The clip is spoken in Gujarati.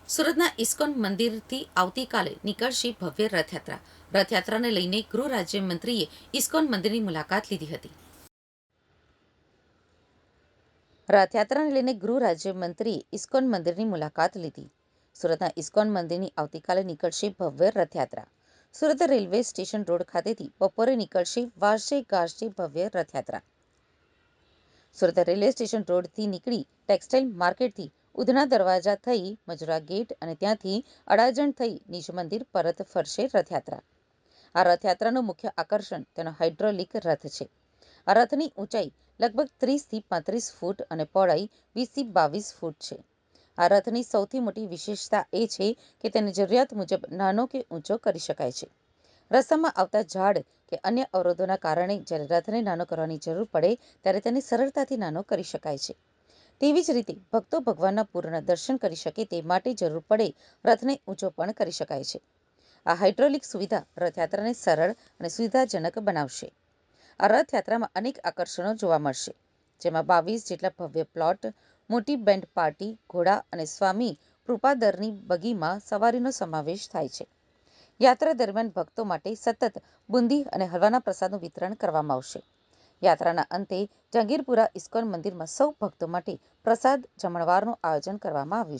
સુરતના ઇસ્કોન મંદિરથી આવતીકાલે નીકળશે ભવ્ય રથયાત્રા. રથયાત્રાને લઈને ગૃહ રાજ્યમંત્રીએ ઇસ્કોન મંદિરની મુલાકાત લીધી હતી. રથયાત્રાને લઈને ગૃહ રાજ્યમંત્રીએ ઇસ્કોન મંદિરની મુલાકાત લીધી. સુરતના ઇસ્કોન મંદિરની આવતીકાલે નીકળશે ભવ્ય Rathyatra. Surat railway station road ખાતેથી બપોરે નીકળશે વાજતે ગાજતે ભવ્ય રથયાત્રા. સુરત રેલવે સ્ટેશન રોડથી નીકળી ટેક્સટાઇલ માર્કેટથી ઉધના દરવાજા થઈ મજુરા ગેટ અને ત્યાંથી અડાજણ થઈ નિજ મંદિર પરત ફરશે રથયાત્રા. આ રથયાત્રાનું મુખ્ય આકર્ષણ તેનો હાઇડ્રોલિક રથ છે. આ રથની ઊંચાઈ લગભગ 30 થી 35 ફૂટ અને પહોળાઈ 20 થી 22 ફૂટ છે. આ રથની સૌથી મોટી વિશેષતા એ છે કે તેને જરૂરિયાત મુજબ નાનો કે ઊંચો કરી શકાય છે. રસ્તામાં આવતા ઝાડ કે અન્ય અવરોધોના કારણે જ્યારે રથને નાનો કરવાની જરૂર પડે ત્યારે તેને સરળતાથી નાનો કરી શકાય છે. તેવી જ રીતે ભક્તો ભગવાનના પૂર્ણ દર્શન કરી શકે તે માટે જરૂર પડે રથને ઊંચો પણ કરી શકાય છે. આ હાઇડ્રોલિક સુવિધા રથયાત્રાને સરળ અને સુવિધાજનક બનાવશે. આ રથયાત્રામાં અનેક આકર્ષણો જોવા મળશે, જેમાં 22 જેટલા ભવ્ય પ્લોટ, મોટી બેન્ડ પાર્ટી, ઘોડા અને સ્વામી કૃપાદરની બગીમાં સવારીનો સમાવેશ થાય છે. યાત્રા દરમિયાન ભક્તો માટે સતત બુંદી અને હલવાના પ્રસાદનું વિતરણ કરવામાં આવશે. યાત્રાના અંતે જહાંગીરપુરા ઇસ્કોન મંદિરમાં સૌ ભક્તો માટે પ્રસાદ જમણવારનું આયોજન કરવામાં આવ્યું છે.